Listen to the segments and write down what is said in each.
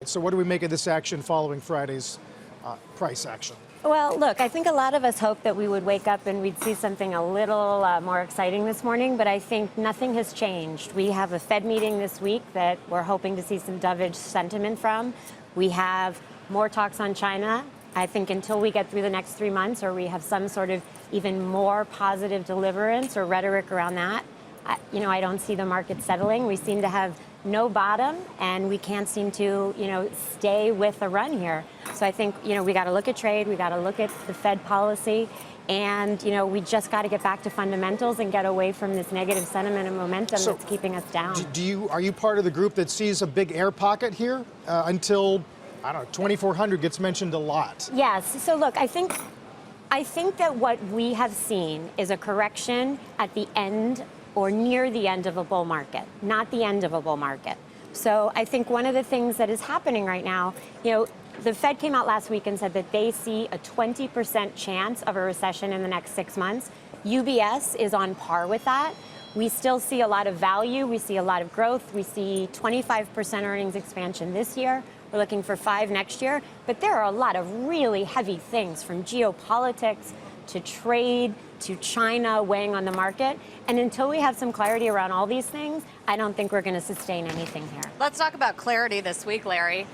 So what do we make of this action following Friday's price action? Well, look, I think a lot of us hoped that we would wake up and we'd see something a little more exciting this morning, but I think nothing has changed. We have a Fed meeting this week that we're hoping to see some dovish sentiment from. We have more talks on China. I think until we get through the next 3 months or we have some sort of even more positive deliverance or rhetoric around that, I don't see the market settling. We seem to have no bottom, and we can't seem to, stay with a run here. So I think, we got to look at trade, we got to look at the Fed policy, and, we just got to get back to fundamentals and get away from this negative sentiment and momentum that's keeping us down. Are you part of the group that sees a big air pocket here until, I don't know, 2400 gets mentioned a lot? Yes. So look, I think that what we have seen is a correction at the end or near the end of a bull market, not the end of a bull market. So I think one of the things that is happening right now, the Fed came out last week and said that they see a 20% chance of a recession in the next 6 months. UBS is on par with that. We still see a lot of value. We see a lot of growth. We see 25% earnings expansion this year. We're looking for 5% next year. But there are a lot of really heavy things, from geopolitics to trade to China weighing on the market. And until we have some clarity around all these things, I don't think we're going to sustain anything here. Let's talk about clarity this week, Larry.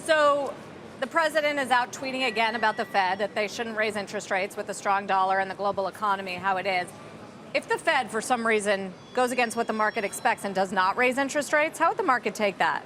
So the president is out tweeting again about the Fed, that they shouldn't raise interest rates with the strong dollar and the global economy how it is. If the Fed, for some reason, goes against what the market expects and does not raise interest rates, how would the market take that?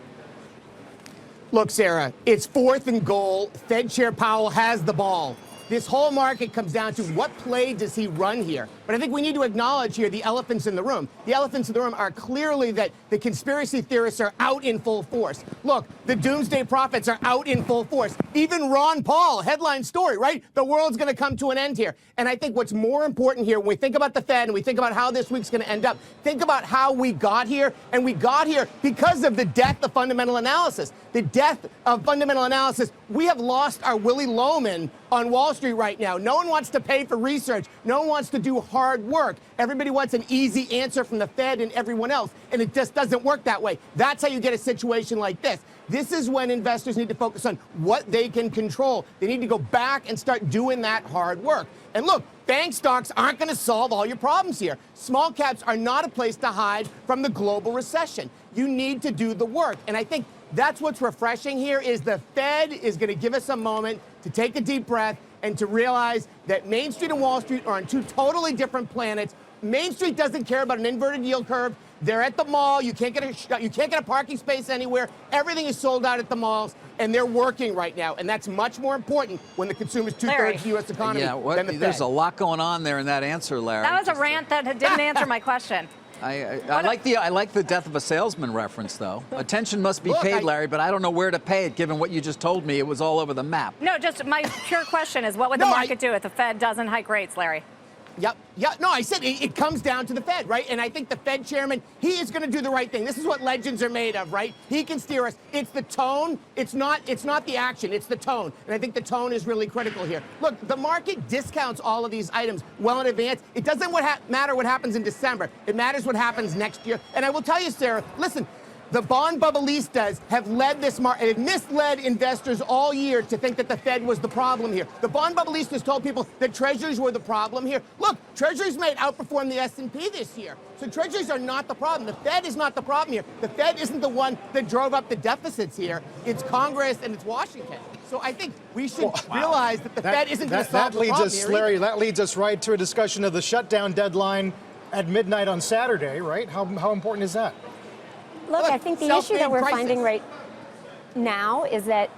Look, Sarah, it's 4th and goal. Fed Chair Powell has the ball. This whole market comes down to what play does he run here. But I think we need to acknowledge here the elephants in the room. The elephants in the room are clearly that the conspiracy theorists are out in full force. Look, the doomsday prophets are out in full force. Even Ron Paul, headline story, right? The world's going to come to an end here. And I think what's more important here, when we think about the Fed and we think about how this week's going to end up, think about how we got here. And we got here because of the death of fundamental analysis. The death of fundamental analysis. We have lost our Willy Loman on Wall Street right now. No one wants to pay for research. No one wants to do hard work. Everybody wants an easy answer from the Fed and everyone else, and it just doesn't work that way. That's how you get a situation like this. This is when investors need to focus on what they can control. They need to go back and start doing that hard work. And look, bank stocks aren't going to solve all your problems here. Small caps are not a place to hide from the global recession. You need to do the work. And I think that's what's refreshing here is the Fed is going to give us a moment to take a deep breath and to realize that Main Street and Wall Street are on two totally different planets. Main Street doesn't care about an inverted yield curve. They're at the mall. You can't get a parking space anywhere. Everything is sold out at the malls, and they're working right now. And that's much more important when the consumer's two-thirds of the U.S. economy than the Fed. There's a lot going on there in that answer, Larry. That was a rant that didn't answer my question. I like the death of a salesman reference, though. Attention must be paid, Larry, but I don't know where to pay it, given what you just told me. It was all over the map. No, just my pure question is, what would the market do if the Fed doesn't hike rates, Larry? Yep. No, I said it comes down to the Fed, right? And I think the Fed chairman, he is going to do the right thing. This is what legends are made of, right? He can steer us. It's the tone. It's not the action. It's the tone. And I think the tone is really critical here. Look, the market discounts all of these items well in advance. It doesn't matter what happens in December. It matters what happens next year. And I will tell you, Sarah, listen, the bond bubbleistas have led this market, have misled investors all year to think that the Fed was the problem here. The bond bubbleistas told people that treasuries were the problem here. Look, treasuries might outperform the S&P this year. So treasuries are not the problem. The Fed is not the problem here. The Fed isn't the one that drove up the deficits here. It's Congress and it's Washington. So I think we should realize that the Fed isn't going to solve the problem here. Larry, that leads us right to a discussion of the shutdown deadline at midnight on Saturday, right? How important is that? Look, I think the issue that we're finding right now is that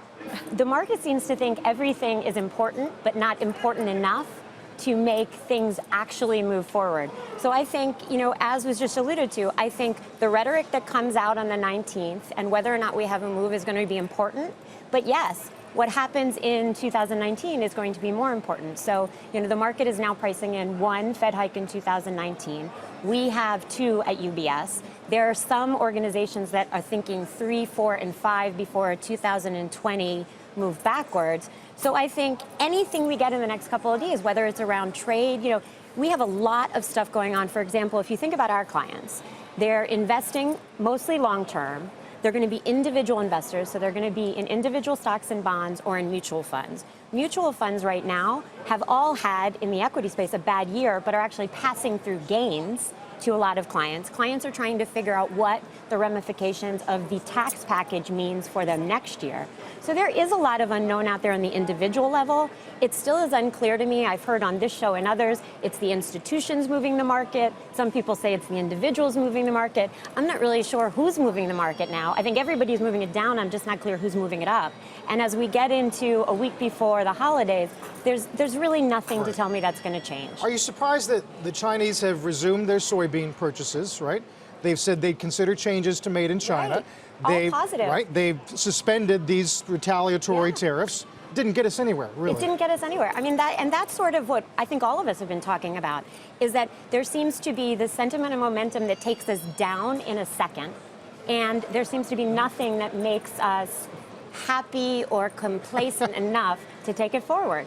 the market seems to think everything is important, but not important enough to make things actually move forward. So I think, as was just alluded to, I think the rhetoric that comes out on the 19th and whether or not we have a move is going to be important. But yes, what happens in 2019 is going to be more important. So, the market is now pricing in 1 Fed hike in 2019. We have 2 at UBS. There are some organizations that are thinking 3, 4, and 5 before a 2020 move backwards. So I think anything we get in the next couple of days, whether it's around trade, we have a lot of stuff going on. For example, if you think about our clients, they're investing mostly long term. They're going to be individual investors, so they're going to be in individual stocks and bonds or in mutual funds. Mutual funds right now have all had, in the equity space, a bad year, but are actually passing through gains to a lot of clients. Clients are trying to figure out what the ramifications of the tax package means for them next year. So there is a lot of unknown out there on the individual level. It still is unclear to me. I've heard on this show and others, it's the institutions moving the market. Some people say it's the individuals moving the market. I'm not really sure who's moving the market now. I think everybody's moving it down. I'm just not clear who's moving it up. And as we get into a week before the holidays, there's really nothing to tell me that's going to change. Are you surprised that the Chinese have resumed their soybean purchases, right? They've said they'd consider changes to made in China. Right. All positive. Right? They've suspended these retaliatory tariffs. Didn't get us anywhere, really. It didn't get us anywhere. I mean, that's sort of what I think all of us have been talking about, is that there seems to be the sentiment and momentum that takes us down in a second, and there seems to be nothing that makes us happy or complacent enough to take it forward.